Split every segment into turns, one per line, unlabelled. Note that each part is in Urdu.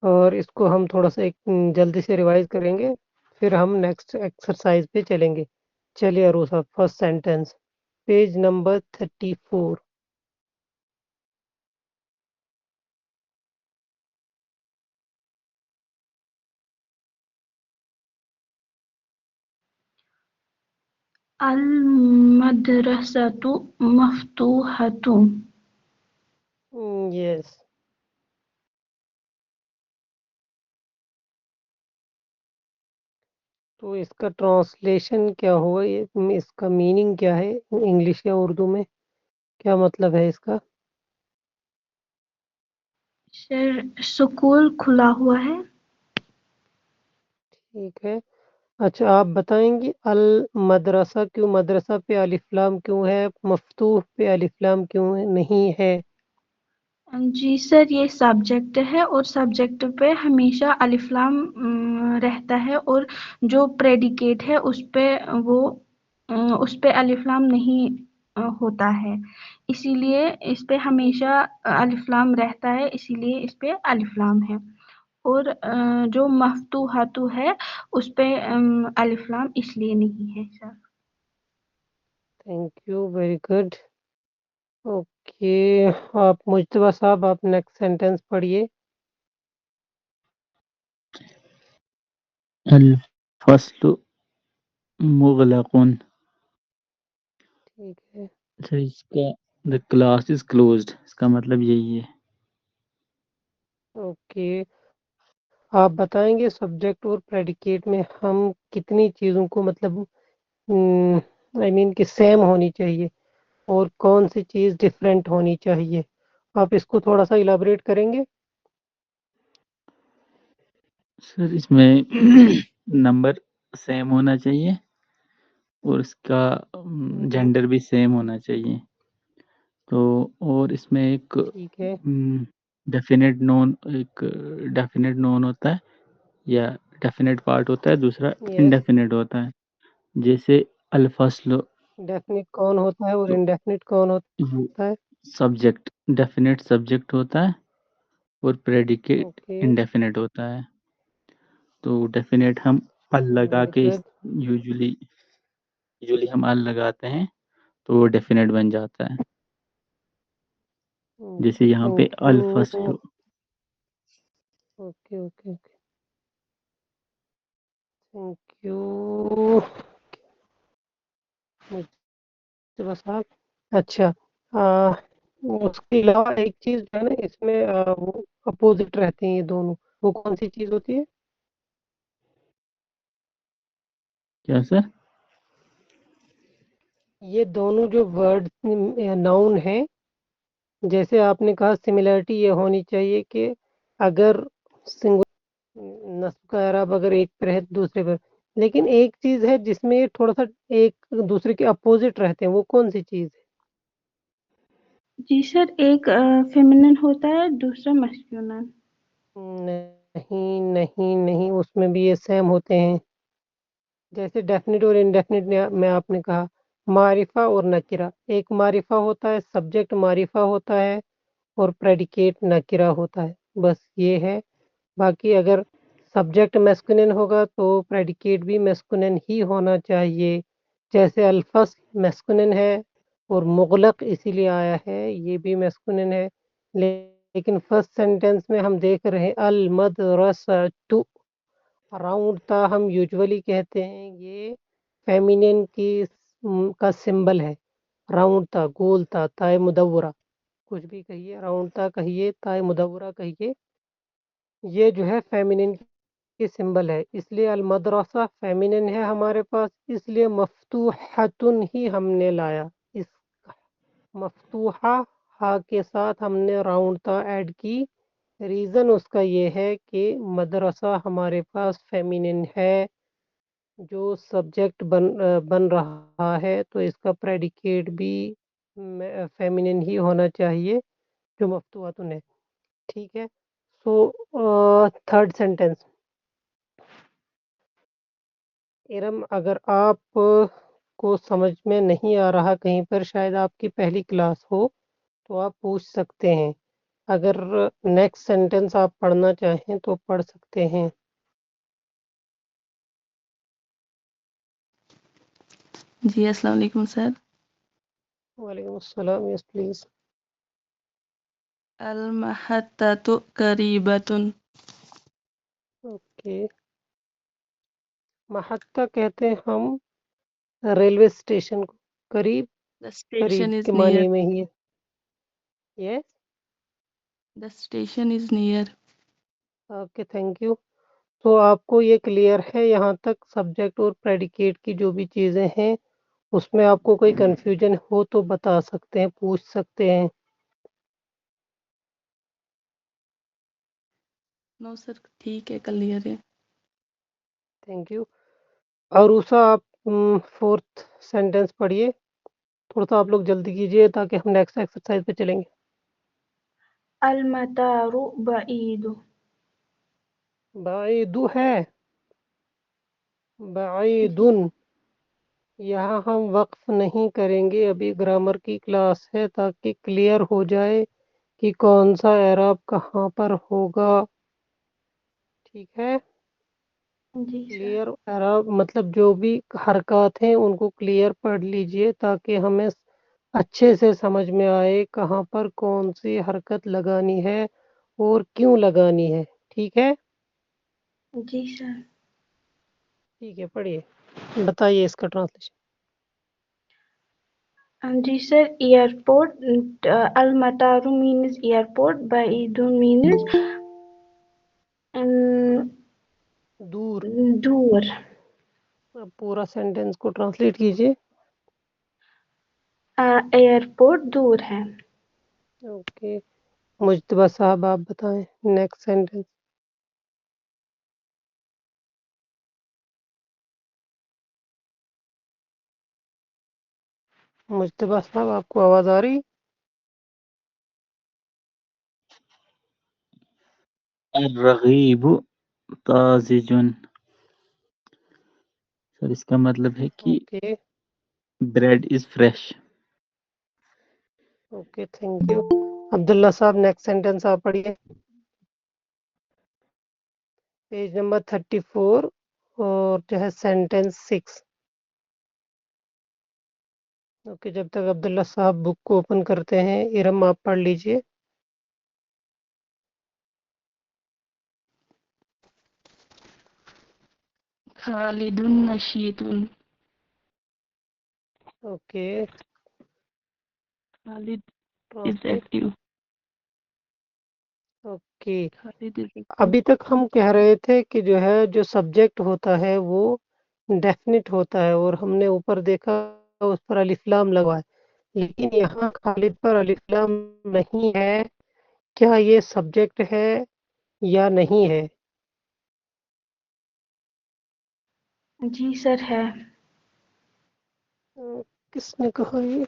اور اس کو ہم تھوڑا سا ایک جلدی سے ریوائز کریں گے، پھر ہم نیکسٹ ایکسرسائز پہ چلیں گے۔ چلیے عروسہ، فرسٹ سینٹینس، پیج نمبر 34۔
المدرسة مفتوحة.
یس، تو اس کا ٹرانسلیشن کیا ہوا، اس کا میننگ کیا ہے انگلش یا اردو میں، کیا مطلب ہے اس کا؟
سکول کھلا ہوا ہے.
ٹھیک ہے، اچھا آپ بتائیں گی المدرسہ کیوں، مدرسہ پہ الف لام کیوں ہے، مفتوح پہ الف لام کیوں نہیں ہے؟
جی سر، یہ سبجیکٹ ہے اور سبجیکٹ پہ ہمیشہ الف لام رہتا ہے، اور جو پریڈیکیٹ ہے اس پہ الف لام نہیں ہوتا ہے، اسی لیے اس پہ ہمیشہ الف لام رہتا ہے، اسی لیے اس پہ الف لام ہے. اور جو مفتوحاتو ہے اس پہ الف لام اس لیے نہیں ہے sir.
Thank you, very good. Okay, آپ مجتبیٰ صاحب، آپ نیکسٹ سینٹینس پڑھیے۔
الفصل مغلق.
ٹھیک ہے،
اچھا، اس کا دا کلاس از کلوزڈ، اس کا مطلب یہی ہے.
اوکے، آپ بتائیں گے سبجیکٹ اور پریڈیکیٹ میں ہم کتنی چیزوں کو مطلب آئی مین کہ سیم ہونی چاہیے اور کون سی چیز ڈفرینٹ ہونی چاہیے، آپ اس کو تھوڑا سا الابریٹ کریں گے؟
سر اس میں نمبر سیم ہونا چاہیے اور اس کا جینڈر بھی سیم ہونا چاہیے. تو اور اس میں ایک
ٹھیک ہے،
ڈیفینیٹ نون ہوتا ہے یا ڈیفینیٹ پارٹ ہوتا ہے، دوسرا
یس،
انڈیفینیٹ ہوتا ہے. جیسے الفصل
ڈیفینٹ کون ہوتا ہے اور انڈیفینٹ کون ہوتا ہے؟
سبجیکٹ، ڈیفینیٹ سبجیکٹ ہوتا ہے اور پریڈیکیٹ
اوکے،
انڈیفینیٹ ہوتا ہے. تو ڈیفینیٹ ہم ال لگا
ویری
کے
گڈ،
یوزلی ہم ال لگاتے ہیں تو وہ ڈیفینیٹ بن جاتا ہے. جیسے یہاں پہ
تھینک یو،
الفصل.
Okay okay okay, thank you Mujtaba sahab. اچھا، اس کے علاوہ ایک چیز جو ہے نا اس میں وہ اپوزٹ رہتے ہیں یہ دونوں، وہ کون سی چیز ہوتی ہے؟
کیا سر؟
یہ دونوں جو ورڈ ناؤن ہیں، جیسے آپ نے کہا سملیرٹی یہ ہونی چاہیے کہ اگر سنگل نصب کا اعراب اگر ایک پر ہے دوسرے پر، لیکن ایک چیز ہے جس میں تھوڑا سا ایک دوسرے کے اپوزٹ رہتے ہیں، وہ کون سی چیز ہے؟
جی سر، ایک فیمنن ہوتا ہے، دوسرا مسکولن.
نہیں نہیں نہیں، اس میں بھی یہ سیم ہوتے ہیں، جیسے ڈیفینیٹ اور انڈیفینیٹ میں آپ نے کہا معرفہ اور نکرہ، ایک معرفہ ہوتا ہے، سبجیکٹ معرفہ ہوتا ہے اور پریڈیکیٹ نکرہ ہوتا ہے، بس یہ ہے۔ باقی اگر سبجیکٹ میسکولن ہوگا تو پریڈیکیٹ بھی میسکولن ہی ہونا چاہیے، جیسے الفصل میسکولن ہے اور مغلق اسی لیے آیا ہے، یہ بھی میسکولن ہے، لیکن فرسٹ سینٹینس میں ہم دیکھ رہے ہیں المدرسۃ، راؤنڈ تا ہم یوزولی کہتے ہیں یہ فیمینن کا سمبل ہے، راؤنڈ تا، گول تا، تائے مدورہ، کچھ بھی کہیے، راؤنڈ تا کہیے، تائے مدورہ کہیے، یہ جو ہے فیمینن کی سمبل ہے، اس لیے المدرسہ فیمینن ہے ہمارے پاس، اس لیے مفتوحتن ہی ہم نے لایا، اس مفتوحہ ہا کے ساتھ ہم نے راؤنڈ تا ایڈ کی، ریزن اس کا یہ ہے کہ مدرسہ ہمارے پاس فیمینن ہے، جو سبجیکٹ بن رہا ہے تو اس کا پریڈیکیٹ بھی فیمینن ہی ہونا چاہیے جو مفتوحتن ہے، ٹھیک ہے۔ سو تھرڈ سینٹینس، ارم اگر آپ کو سمجھ میں نہیں آ رہا کہیں پر، شاید آپ کی پہلی کلاس ہو تو آپ پوچھ سکتے ہیں، اگر نیکسٹ سینٹینس آپ پڑھنا چاہیں تو پڑھ سکتے ہیں.
جی السلام علیکم سر.
وعلیکم السلام. یس پلیز.
المحطۃ قریبۃ.
اوکے. محطہ کہتے ہیں ہم ریلوے اسٹیشن کو. قریب
The
قریب
station is
کے
near.
معنی میں ہی ہے. یس.
The station is near.
Okay thank you. تو آپ کو یہ کلیئر ہے یہاں تک سبجیکٹ اور پریڈیکیٹ کی جو بھی چیزیں ہیں اس میں آپ کو کوئی کنفیوژن ہو تو بتا سکتے ہیں, پوچھ سکتے ہیں.
نو سر ٹھیک ہے کلیئر ہے.
Thank you. عروسہ آپ فورتھ سینٹینس پڑھیے. تھوڑا سا آپ لوگ جلدی کیجیے تاکہ ہم نیکسٹ ایکسرسائز پہ چلیں گے.
المطار بعید.
بعید ہے. بعید. یہاں ہم وقف نہیں کریں گے, ابھی گرامر کی کلاس ہے تاکہ کلیئر ہو جائے کہ کون سا اعراب کہاں پر ہوگا. ٹھیک ہے.
جی سر.
کلیئر اعراب مطلب جو بھی حرکات ہیں ان کو کلیئر پڑھ لیجئے تاکہ ہمیں اچھے سے سمجھ میں آئے کہاں پر کون سی حرکت لگانی ہے اور کیوں لگانی ہے. ٹھیک ہے.
جی سر.
ٹھیک ہے پڑھیے, بتائیے اس کا ٹرانسلیشن.
جی سر. ایئرپورٹ. المطار مینز ایئرپورٹ. بعید مینز
دور.
دور.
اب پورا سینٹینس کو ٹرانسلیٹ کیجئے.
ایئرپورٹ دور ہے.
اوکے. مجتبیٰ صاحب آپ بتائیں نیکسٹ سینٹینس. مجتبیٰ صاحب آپ کو آواز آ رہی؟
الرغیب طازج. سر اس کا مطلب ہے کہ
okay.
Bread is fresh.
Okay thank you. Abdullah sahab next sentence آپ پڑھیے. پیج نمبر 34 اور جو ہے سینٹینس 6. اوکے جب تک عبداللہ صاحب بک کو اوپن کرتے ہیں ارم آپ پڑھ لیجئے.
خالد نشیط.
Okay
Khalid is
translate.
active.
Okay.
Khalid is active.
ابھی تک ہم کہہ رہے تھے کہ جو ہے جو سبجیکٹ ہوتا ہے وہ ڈیفینٹ ہوتا ہے اور ہم نے اوپر دیکھا اس پر الف لام لگا ہے, لیکن یہاں خالد پر الف لام نہیں ہے. کیا یہ سبجیکٹ ہے یا نہیں ہے؟
جی سر ہے.
کس نے کہا یہ؟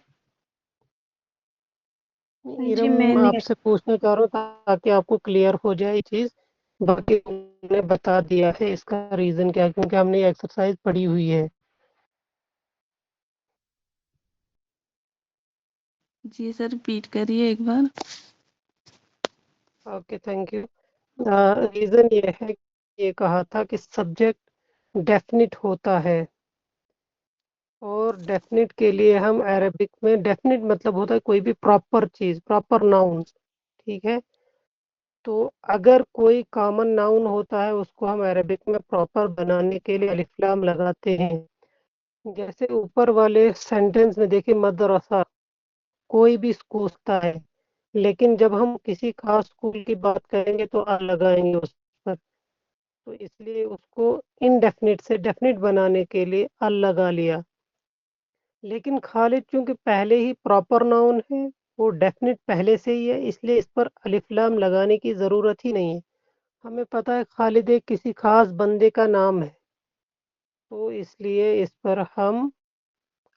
جی
ارم
میں نے.
آپ سے پوچھنا چاہ رہا ہوں تاکہ آپ کو کلیئر ہو جائے یہ چیز. باقی ہم نے بتا دیا ہے اس کا ریزن کیا, کیونکہ ہم نے یہ ایکسرسائز پڑھی ہوئی ہے.
جی سر ریپیٹ کریے ایک بار.
Okay thank you. ریزن یہ ہے کہ یہ کہا تھا کہ سبجیکٹ ڈیفینٹ ہوتا ہے اور ڈیفینٹ کے لیے ہم عربک میں ڈیفینٹ مطلب ہوتا ہے کوئی بھی پراپر چیز, پراپر ناؤن. ٹھیک ہے. تو اگر کوئی کامن ناؤن ہوتا ہے اس کو ہم عربک میں پراپر بنانے کے لیے الف لام لگاتے ہیں. جیسے اوپر والے سینٹینس میں دیکھیں مدرسہ, کوئی بھی اسکول ہوتا ہے, لیکن جب ہم کسی خاص اسکول کی بات کریں گے تو لگائیں گے اس پر, تو اس لیے اس کو انڈیفینٹ سے ڈیفینٹ بنانے کے لیے لگا لیا. لیکن خالد چونکہ پہلے ہی پراپر ناؤن ہے, وہ ڈیفینٹ پہلے سے ہی ہے, اس لیے اس پر الف لام لگانے کی ضرورت ہی نہیں ہے. ہمیں پتہ ہے خالد ایک کسی خاص بندے کا نام ہے, تو اس لیے اس پر ہم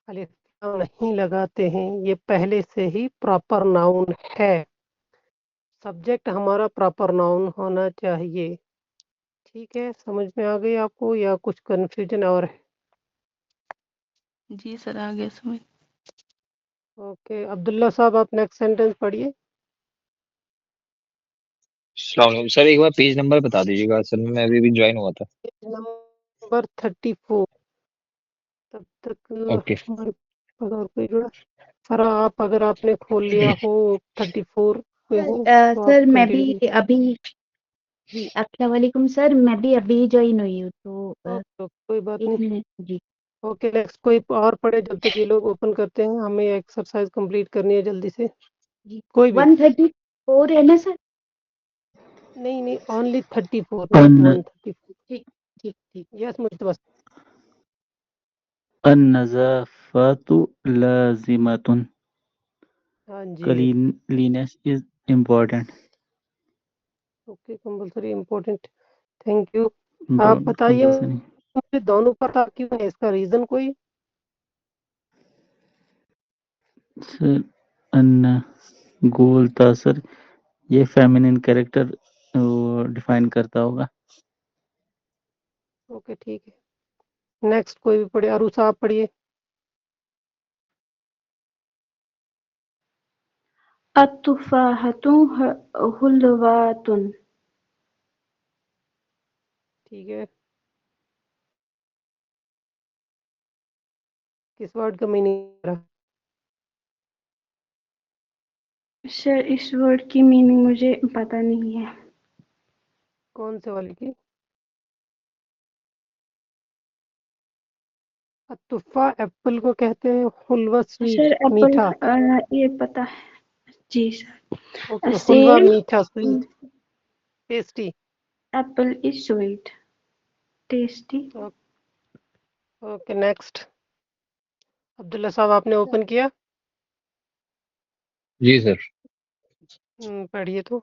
الف لام نہیں لگاتے ہیں. یہ پہلے سے ہی پراپر ناؤن ہے. سبجیکٹ ہمارا پراپر ناؤن ہونا چاہیے. ٹھیک ہے, سمجھ میں آ گئی آپ کو یا کچھ کنفیوژن اور ہے؟
جی سر آگے سمجھ.
اوکے عبداللہ صاحب آپ نیکسٹ سینٹینس پڑھیے.
السلام علیکم سر، ایک بار پیج نمبر بتا دیجیے گا، اصل میں ابھی بھی جوائن ہوا تھا.
نمبر 34. تب تک
اوکے
ہمارے پاس اور کوئی جڑا فرا آپ اگر آپ نے کھول لیا ہو 34 پہ ہو تو
سر
آپ
میں
کنٹینیو
بھی ابھی جی السلام علیکم سر، میں بھی ابھی جوائن ہوئی ہوں تو
کوئی بات
ایک
نہیں.
منٹ جی.
اوکے نیکسٹ کوئی اور پڑھے جب تک یہ لوگ اوپن کرتے ہیں، ہمیں ایکسرسائز کمپلیٹ کرنی ہے جلدی سے.
جی
کوئی بھی
134 ہے نا سر؟
نہیں اونلی 34 ناٹ
ان
134.
ٹھیک ٹھیک ٹھیک.
یس مجھے بس
النظافت لازمۃ.
ہاں جی
Cleanliness is important.
Okay compulsory important. Thank you. آپ
Important
بتائیے
compulsory.
مجھے دونوں پتہ کیوں ہے، اس کا ریزن کوئی؟
سر ان گول تھا سر، یہ فیمینن کریکٹر ڈیفائن کرتا ہوگا.
اوکے ٹھیک ہے نیکسٹ کوئی بھی پڑھے. عروسہ آپ پڑھیے.
التفاحة حلوات.
ٹھیک ہے، کس ورڈ کا میننگ رہا؟
سر اس ورڈ کی میننگ مجھے پتہ نہیں ہے.
کون سے والی کی؟ تفاح ایپل کو کہتے ہیں، حلوہ
سر
سویٹ
ایپل
میٹھا.
یہ پتہ ہے جی سر.
اوکے حلوہ
سیم
میٹھا sweet tasty.
Apple is sweet tasty.
Okay next. Abdullah sahab آپ نے اوپن کیا؟
جی سر.
پڑھیے تو.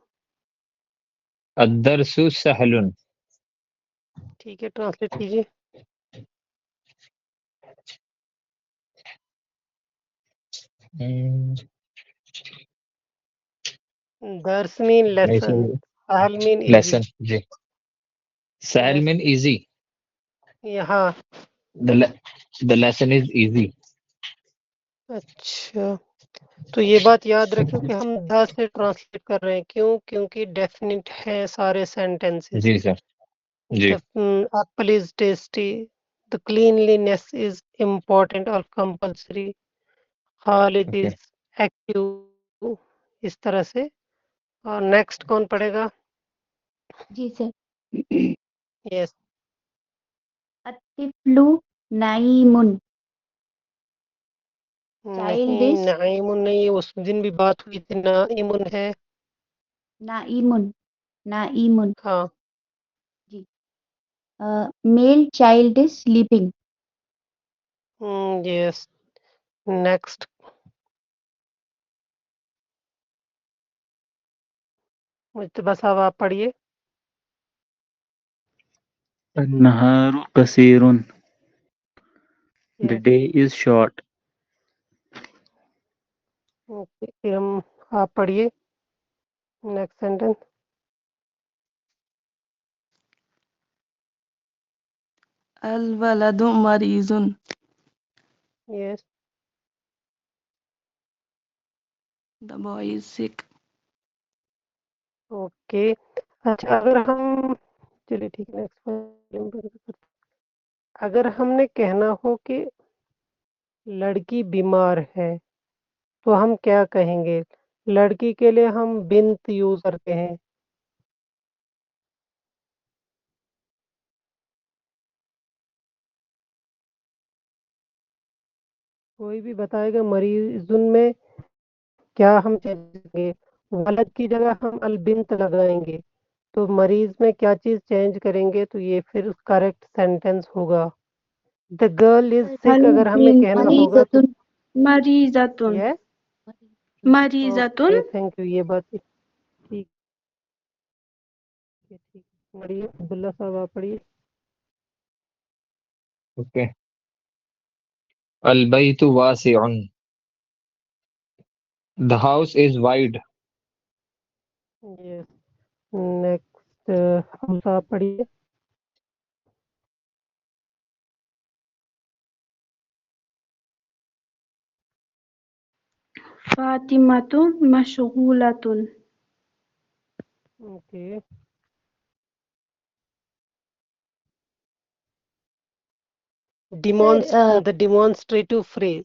الدرس سہل.
ٹھیک ہے ٹرانسلیٹ کیجیے. درس مین لیسن، سہل مین ایزی.
لیسن جی. سہل مین ایزی.
ہاں
The lesson is easy.
اچھا تو یہ بات یاد رکھیں کہ ہم دا سے ٹرانسلیٹ کر رہے ہیں. کیوں؟ کیونکہ ڈیفینٹ ہیں سارے سینٹینسز.
جی سر. جی
apple is tasty, the cleanliness is important or compulsory، Khalid
okay.
Is active, اس طرح سے. اور نیکسٹ کون پڑھے گا؟
جی سر.
یس
الطفل نعیم. چائلڈ
نہیں
از
نعیم نہیں، اس دن بھی بات ہوئی تھی نعیم ہے.
نائم. نائم
ہاں
جی. Male child is sleeping.
Yes next. Mujtaba sahab آپ پڑھیے.
النہار قصیر. The
yes
day is short.
Okay پھر ہم آپ پڑھیے نیکسٹ سینٹینس.
الولد مریض.
Yes
The boy is sick.
Okay. اچھا اگر ہم چلیے ٹھیک ہے نیکسٹ. اگر ہم نے کہنا ہو کہ لڑکی بیمار ہے تو ہم کیا کہیں گے؟ لڑکی کے لیے ہم بنت یوز کرتے ہیں. کوئی بھی بتائے گا مریضن میں کیا ہم چینج کریں گے؟ ولد کی جگہ ہم البنت لگائیں گے تو مریض میں کیا چیز چینج کریں گے تو یہ پھر کریکٹ سینٹینس ہوگا. دا گرل از سک اگر ہمیں کہنا ہوگا تو
مریضتن.
یس
مریضتن.
Okay thank you. یہ بات ٹھیک ہے ٹھیک ہے. پڑھیے عبداللہ صاحب آپ پڑھیے.
اوکے. البیت واسع. The house is wide.
Yes next Hamza آپ پڑھیے.
Fatima مشغولۃ.
Okay. The demonstrative phrase.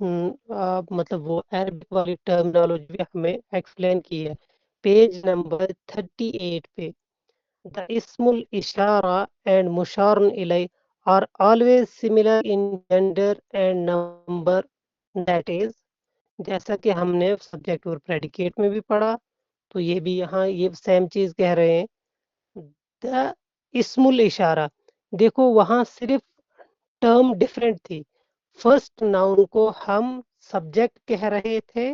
مطلب وہ عربک والی ٹرمنالوجی بھی ہمیں ایکسپلین کی ہے پیج نمبر 38 پہ. The ismul ishara and musharun ilay are always similar in gender and number. That is, جیسا کہ ہم نے سبجیکٹ اور پریڈیکیٹ میں بھی پڑھا تو یہ بھی یہاں یہ سیم چیز کہہ رہے ہیں. دا اسم الاشارہ دیکھو وہاں صرف ٹرم ڈفرینٹ تھی. فرسٹ ناؤن کو ہم سبجیکٹ کہہ رہے تھے,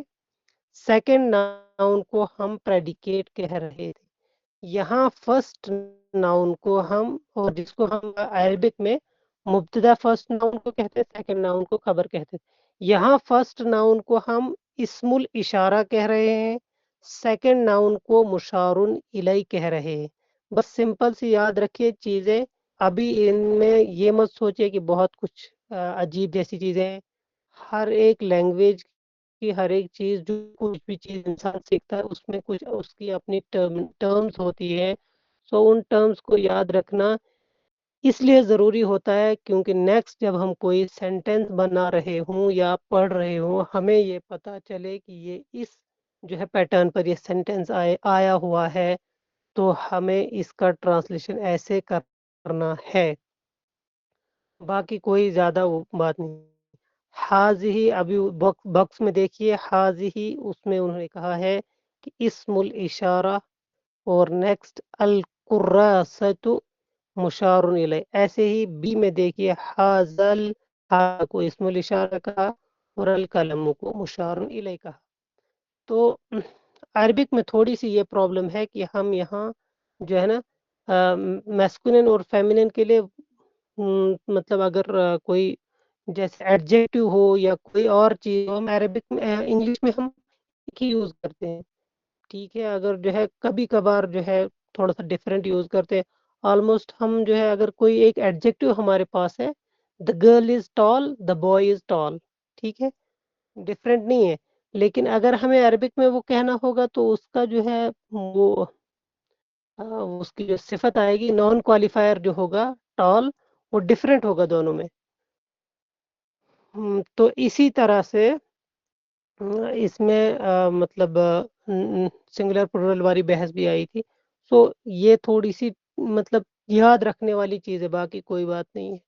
سیکنڈ ناؤن کو ہم پریڈیکیٹ کہہ رہے تھے. یہاں فرسٹ ناؤن کو ہم اور جس کو ہم عربک میں مبتدا فرسٹ ناؤن کو کہتے ہیں, سیکنڈ ناؤن کو خبر کہتے ہیں. یہاں فرسٹ ناؤن کو ہم اسم الاشارہ کہہ رہے ہیں, سیکنڈ ناؤن کو مشارن الی کہہ رہے ہیں. بس سمپل سی یاد رکھیے چیزیں. ابھی ان میں یہ مت سوچے کہ بہت کچھ عجیب جیسی چیزیں ہیں. ہر ایک لینگویج کی ہر ایک چیز جو کچھ بھی چیز انسان سیکھتا ہے اس میں کچھ اس کی اپنی ٹرمز ہوتی ہے. سو ان ٹرمز کو یاد رکھنا اس لیے ضروری ہوتا ہے کیونکہ نیکسٹ جب ہم کوئی سینٹینس بنا رہے ہوں یا پڑھ رہے ہوں ہمیں یہ پتہ چلے کہ یہ اس جو ہے پیٹرن پر یہ سینٹینس آیا ہوا ہے تو ہمیں اس کا ٹرانسلیشن ایسے کرنا ہے. باقی کوئی زیادہ وہ بات نہیں. حاضی ابھی باکس میں دیکھیے حاضی اس میں انہوں نے کہا ہے کہ اسم الاشارہ اور نیکسٹ القراست مشار الی. ایسے ہی بی میں دیکھیے حاضل کو اسم الاشارہ کہا اور القلم کو مشار الی کہا. تو عربک میں تھوڑی سی یہ پرابلم ہے کہ ہم یہاں جو ہے نا میسکولن اور فیمینن کے لیے مطلب اگر کوئی جیسے ایڈجیکٹو ہو یا کوئی اور چیز ہو, ہم عربک میں انگلش میں ہم ایک ہی یوز کرتے ہیں. ٹھیک ہے, اگر جو ہے کبھی کبھار جو ہے تھوڑا سا ڈفرینٹ یوز کرتے ہیں. آلموسٹ ہم جو ہے اگر کوئی ایک ایڈجیکٹو ہمارے پاس ہے, دا گرل از ٹال, دا بوائے از ٹال, ٹھیک ہے, ڈفرینٹ نہیں ہے. لیکن اگر ہمیں عربک میں وہ کہنا ہوگا تو اس کا جو ہے وہ اس کی جو صفت آئے گی نان کوالیفائر جو ہوگا ٹال وہ ڈفرینٹ ہوگا دونوں میں. تو اسی طرح سے اس میں مطلب سنگولر پلورل والی بحث بھی آئی تھی. سو یہ تھوڑی سی مطلب یاد رکھنے والی چیز ہے, باقی کوئی بات نہیں ہے.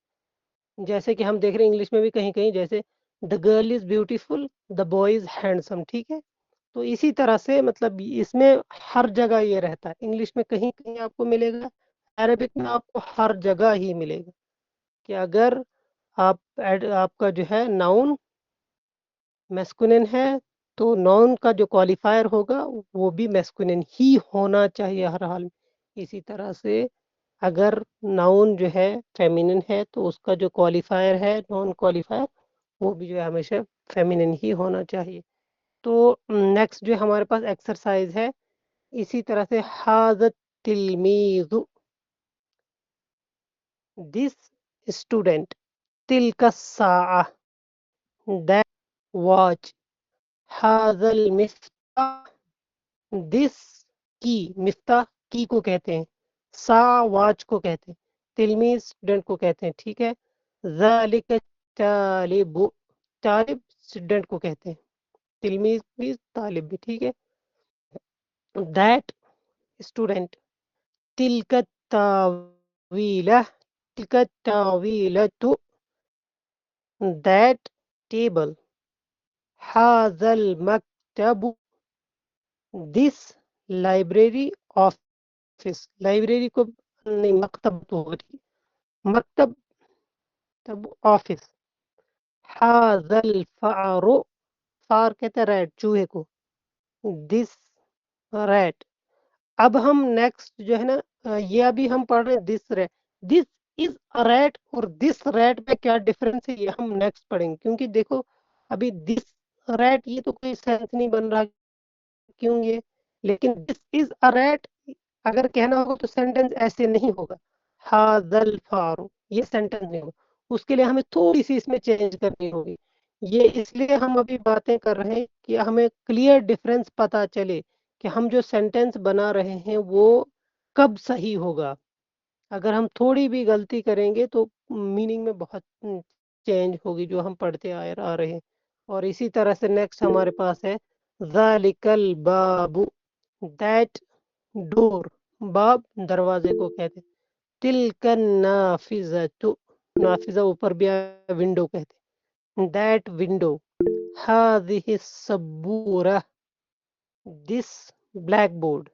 جیسے کہ ہم دیکھ رہے ہیں انگلش میں بھی کہیں کہیں جیسے the girl is beautiful, the boy is handsome, ٹھیک ہے. تو اسی طرح سے مطلب اس میں ہر جگہ یہ رہتا ہے. انگلش میں کہیں کہیں آپ کو ملے گا, عربک میں آپ کو ہر جگہ ہی ملے گا کہ اگر آپ کا جو ہے ناؤن میسکولن ہے تو ناؤن کا جو کوالیفائر ہوگا وہ بھی میسکولن ہی ہونا چاہیے ہر حال میں. اسی طرح سے اگر ناؤن جو ہے فیمینن ہے تو اس کا جو کوالیفائر ہے نان کوالیفائر وہ بھی جو ہے ہمیشہ فیمینن ہی ہونا چاہیے. تو نیکسٹ جو ہمارے پاس ایکسرسائز ہے اسی طرح سے حاضت تلمیذ, دس اسٹوڈنٹ, تلک الساعہ, that watch, هذا المفتاح, this کی, مفتاح کی کو کہتے ہیں, سا واچ کو کہتے ہیں, تلمیذ اسٹوڈنٹ کو کہتے ہیں, ٹھیک ہے. ذالک طالب, طالب اسٹوڈنٹ کو کہتے ہیں, تلمیذ بھی طالب بھی, ٹھیک ہے. that اسٹوڈنٹ, تلک الطاولہ, تلک الطاولۃ, that table, هذا المکتب, this library office, لائبریری کو نہیں مکتب تو ہوگا, مکتب تب آفس. هذا الفأر, فار کہتے ہیں ریٹ, چوہے کو, this rat. اب ہم نیکسٹ جو ہے نا یہ ابھی ہم پڑھ رہے ہیں this rate, this is a rate اور دس ریٹ میں کیا ڈفرینس ہے یہ ہم نیکسٹ پڑھیں گے. کیونکہ دیکھو ابھی دس ریٹ یہ تو کوئی سینس نہیں بن رہا کیوں یہ, لیکن دس از اے ریٹ اگر کہنا ہوگا تو سینٹینس ایسے نہیں ہوگا, هذا الفار, یہ سینٹینس نہیں ہوگا. اس کے لیے ہمیں تھوڑی سی اس میں چینج کرنی ہوگی. یہ اس لیے ہم ابھی باتیں کر رہے ہیں کہ ہمیں کلیئر ڈفرینس پتا چلے کہ ہم جو سینٹینس بنا رہے ہیں وہ کب صحیح ہوگا. اگر ہم تھوڑی بھی غلطی کریں گے تو میننگ میں بہت چینج ہوگی جو ہم پڑھتے آ رہے ہیں. اور اسی طرح سے نیکسٹ ہمارے پاس ہے ذالک الباب، دیٹ ڈور، باب دروازے کو کہتے ہیں. تلک النافذۃ، نافذہ اوپر بھی ونڈو کہتے ہیں. That window. هذه السبورہ، دس بلیک بورڈ.